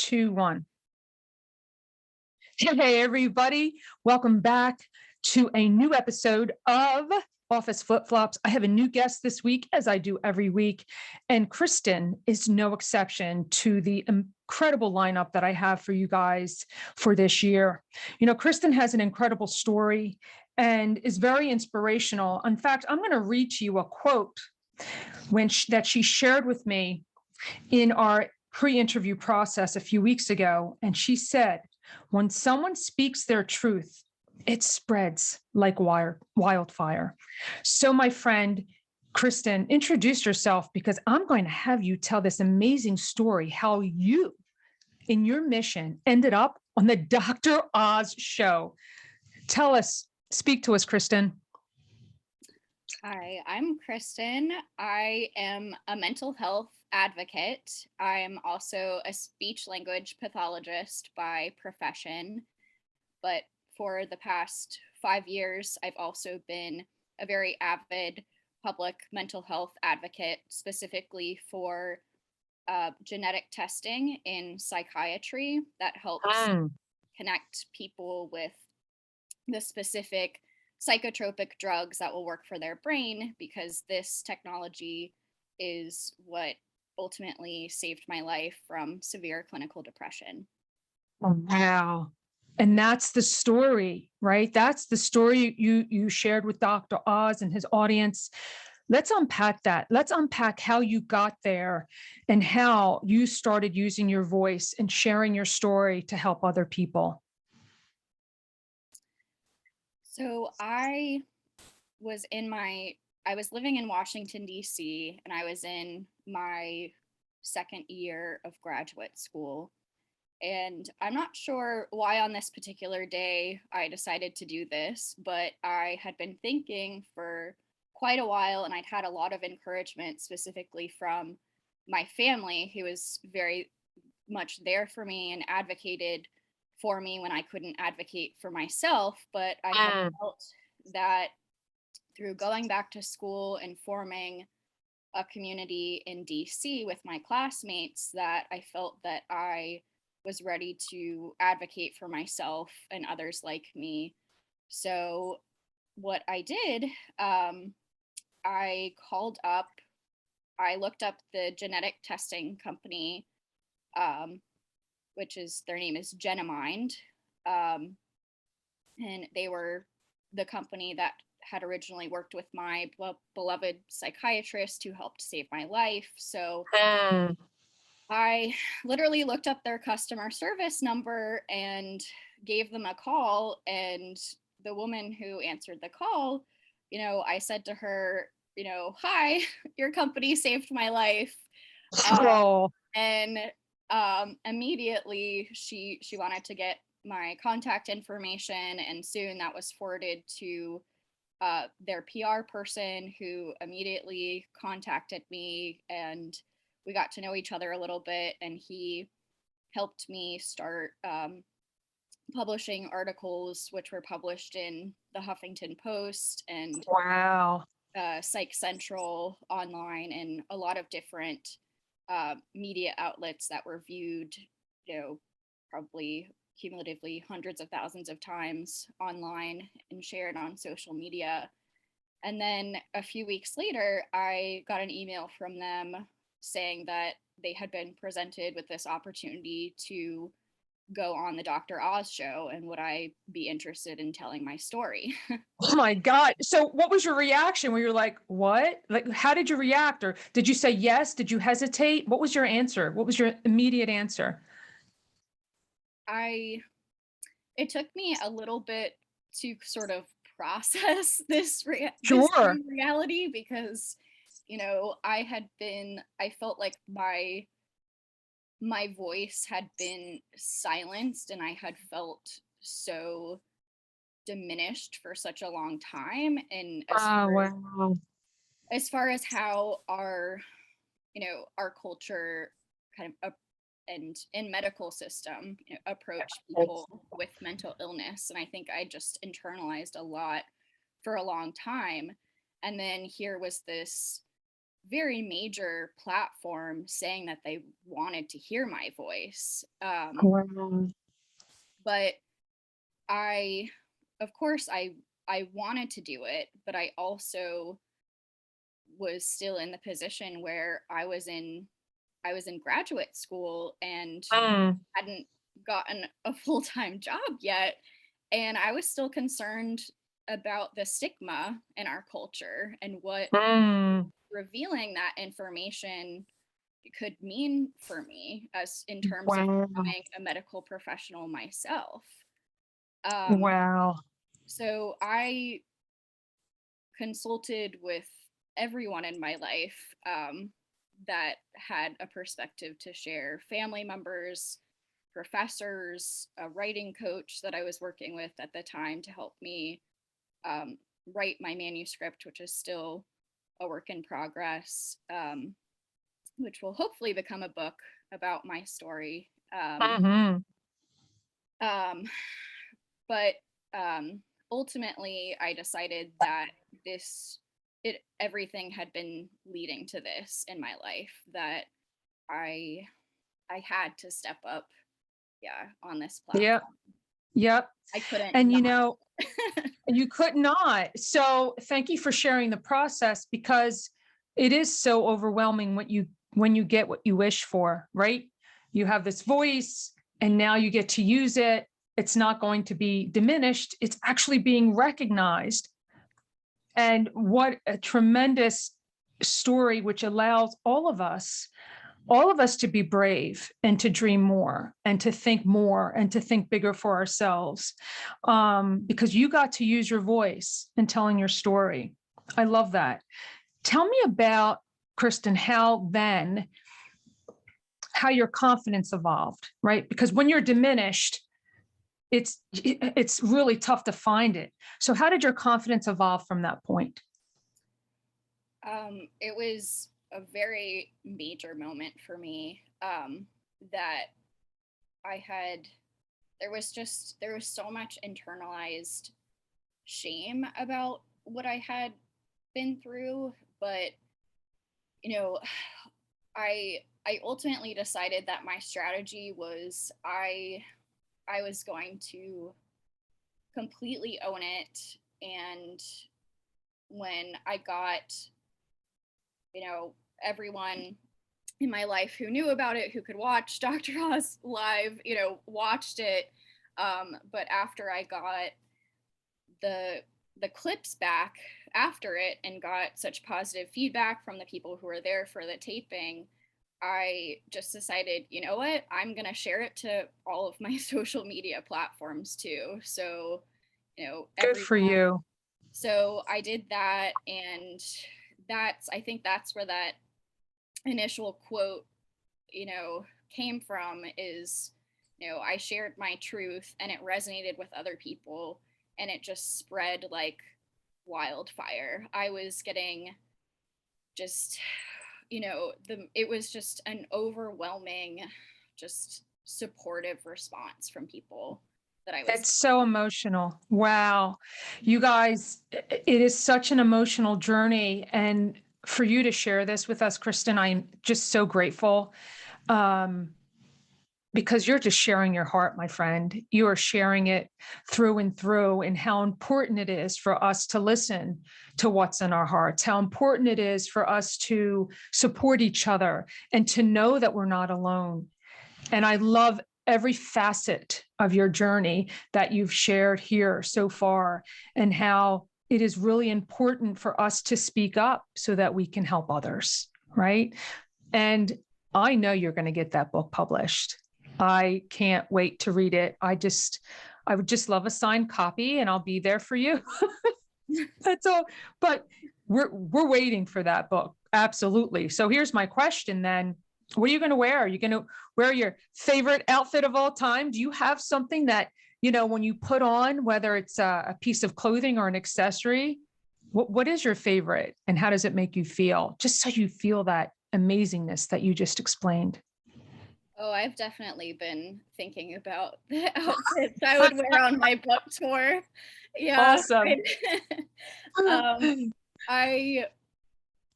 two, one. Hey, everybody. Welcome back to a new episode of Office Flip Flops. I have a new guest this week, as I do every week, and Kristen is no exception to the incredible lineup that I have for you guys for this year. You know, Kristen has an incredible story and is very inspirational. In fact, I'm going to read to you a quote that she shared with me in our pre-interview process a few weeks ago. And she said, when someone speaks their truth, it spreads like wildfire. So my friend, Kristen, introduce yourself, because I'm going to have you tell this amazing story, how you, in your mission, ended up on the Dr. Oz show. Speak to us, Kristen. Hi, I'm Kristen. I am a mental health advocate. I'm also a speech language pathologist by profession, but for the past 5 years, I've also been a very avid public mental health advocate, specifically for genetic testing in psychiatry that helps connect people with the specific psychotropic drugs that will work for their brain, because this technology is what ultimately saved my life from severe clinical depression. Oh, wow. And that's the story, right? That's the story you shared with Dr. Oz and his audience. Let's unpack that. Let's unpack how you got there and how you started using your voice and sharing your story to help other people. So I was living in Washington, D.C., and I was in my second year of graduate school. And I'm not sure why on this particular day I decided to do this, but I had been thinking for quite a while, and I'd had a lot of encouragement specifically from my family, who was very much there for me and advocated for me when I couldn't advocate for myself. But I had felt that through going back to school and forming a community in DC with my classmates, that I felt that I was ready to advocate for myself and others like me. So what I did, I looked up the genetic testing company, their name is Genemind. And they were the company that had originally worked with my beloved psychiatrist who helped save my life. So I literally looked up their customer service number and gave them a call. And the woman who answered the call, I said to her, hi, your company saved my life. And immediately she wanted to get my contact information, and soon that was forwarded to their PR person, who immediately contacted me, and we got to know each other a little bit, and he helped me start publishing articles, which were published in the Huffington Post and Psych Central online, and a lot of different media outlets that were viewed, probably cumulatively hundreds of thousands of times online and shared on social media. And then a few weeks later, I got an email from them saying that they had been presented with this opportunity to go on the Dr. Oz show, and would I be interested in telling my story? Oh my God. So what was your reaction when you're like, what? Like, how did you react? Or did you say yes? Did you hesitate? What was your answer? What was your immediate answer? It took me a little bit to sort of process this reality, because, I felt like my voice had been silenced, and I had felt so diminished for such a long time. And as far as how our culture kind of and in medical system approach people with mental illness, and I think I just internalized a lot for a long time. And then here was this very major platform saying that they wanted to hear my voice. Wow. But I, of course, I wanted to do it, but I also was still in the position where I was in graduate school and Mm, hadn't gotten a full-time job yet, and I was still concerned about the stigma in our culture and what mm, revealing that information could mean for me as in terms of wow. becoming a medical professional myself. Um, Wow. so I consulted with everyone in my life that had a perspective to share, family members, professors, a writing coach that I was working with at the time to help me um, write my manuscript, which is still a work in progress, which will hopefully become a book about my story. Hmm. Um, but ultimately, I decided that everything had been leading to this in my life, that I I had to step up, yeah, on this platform. Yep. Yep. I couldn't And not. you could not. So thank you for sharing the process, because it is so overwhelming when you get what you wish for, right? You have this voice and now you get to use it. It's not going to be diminished. It's actually being recognized. And what a tremendous story, which allows all of us to be brave and to dream more and to think bigger for ourselves, because you got to use your voice in telling your story. I love that. Tell me about, Kristen, how your confidence evolved, right? Because when you're diminished, it's really tough to find it. So how did your confidence evolve from that point? It was a very major moment for me, that I had, there was so much internalized shame about what I had been through, but you know, I ultimately decided that my strategy was I was going to completely own it, and when I got, everyone in my life who knew about it, who could watch Dr. Oz live, watched it. But after I got the clips back after it and got such positive feedback from the people who were there for the taping, I just decided, you know what, I'm gonna share it to all of my social media platforms too. So, Good for everyone. you. So I did that, and I think that's where that initial quote, came from, is, I shared my truth and it resonated with other people, and it just spread like wildfire. I was getting just, it was just an overwhelming, just supportive response from people that I was. It's so emotional. Wow. You guys, it is such an emotional journey. And for you to share this with us, Kristen, I'm just so grateful. Um, because you're just sharing your heart, my friend. You are sharing it through and through, and how important it is for us to listen to what's in our hearts, how important it is for us to support each other and to know that we're not alone. And I love every facet of your journey that you've shared here so far, and how it is really important for us to speak up so that we can help others, right? And I know you're going to get that book published. I can't wait to read it. I would just love a signed copy, and I'll be there for you. That's all. But we're waiting for that book. Absolutely. So here's my question then. What are you going to wear? Are you going to wear your favorite outfit of all time? Do you have something that, when you put on, whether it's a piece of clothing or an accessory, what is your favorite and how does it make you feel? Just so you feel that amazingness that you just explained. Oh, I've definitely been thinking about the outfits I would wear on my book tour. Yeah. Awesome. um, I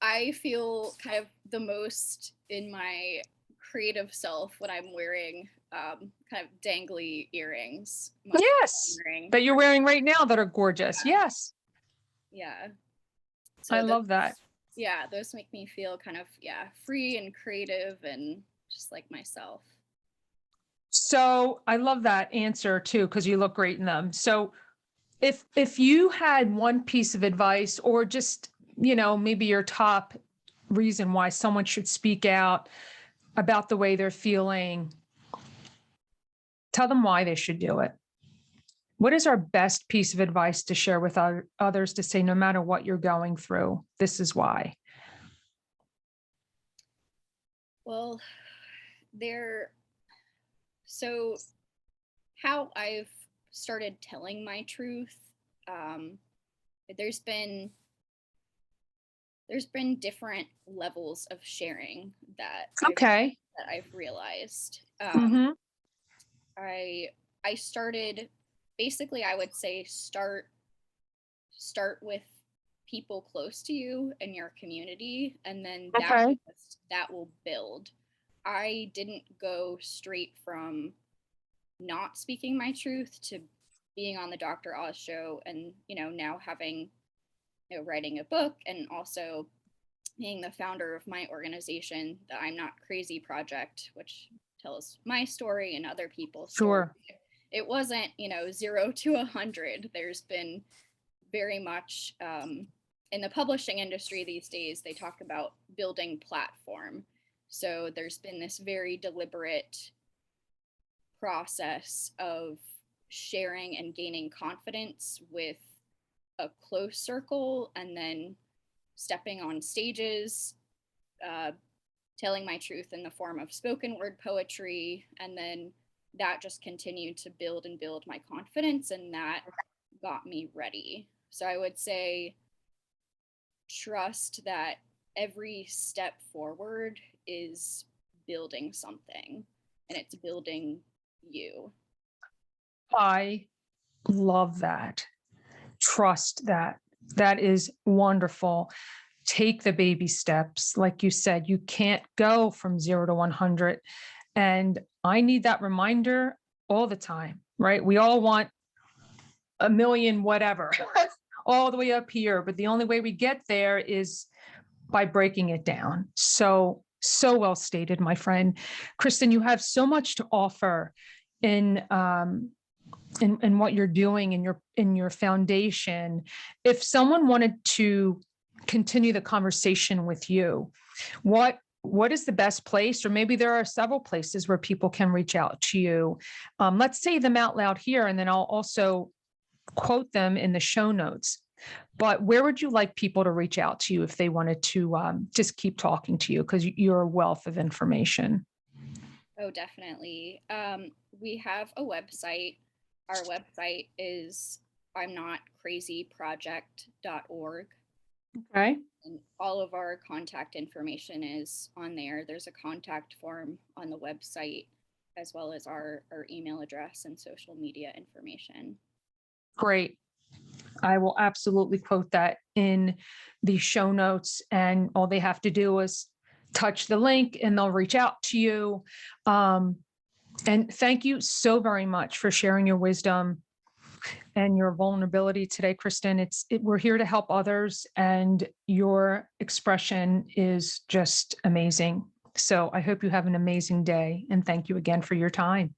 I feel kind of the most in my creative self when I'm wearing kind of dangly earrings. Much like I'm Yes, wearing. that you're wearing right now that are gorgeous. Yeah. Yes, Yeah. I So love that. those make me feel kind of, free and creative and just like myself. So I love that answer too, because you look great in them. So if you had one piece of advice or just, maybe your top reason why someone should speak out about the way they're feeling, tell them why they should do it. What is our best piece of advice to share with others to say, no matter what you're going through, this is why? Well, there, so how I've started telling my truth, um, there's been different levels of sharing Okay. that I've realized. Hmm. I I started, basically, I would say start with people close to you in your community, and then Okay. that will build. I didn't go straight from not speaking my truth to being on the Dr. Oz show, and now having, writing a book, and also being the founder of my organization, the I'm Not Crazy Project, which tells my story and other people's stories. Sure. It wasn't, 0 to 100. There's been very much, in the publishing industry these days, they talk about building platform. So there's been this very deliberate process of sharing and gaining confidence with a close circle, and then stepping on stages, uh, telling my truth in the form of spoken word poetry, and then that just continued to build and build my confidence, and that got me ready. So I would say trust that every step forward is building something, and it's building you. I love that. Trust that. That is wonderful. Take the baby steps. Like you said, you can't go from 0 to 100. And I need that reminder all the time, right? We all want a million, whatever, all the way up here. But the only way we get there is by breaking it down. So well stated, my friend. Kristen, you have so much to offer in in what you're doing in your foundation. If someone wanted to continue the conversation with you, what is the best place, or maybe there are several places where people can reach out to you? Let's say them out loud here, and then I'll also quote them in the show notes. But where would you like people to reach out to you if they wanted to just keep talking to you, because you're a wealth of information? Oh, definitely. We have a website. Our website is imnotcrazyproject.org. Okay. And all of our contact information is on there. There's a contact form on the website, as well as our email address and social media information. Great. I will absolutely quote that in the show notes, and all they have to do is touch the link and they'll reach out to you. And thank you so very much for sharing your wisdom and your vulnerability today, Kristen. We're here to help others, and your expression is just amazing. So I hope you have an amazing day, and thank you again for your time.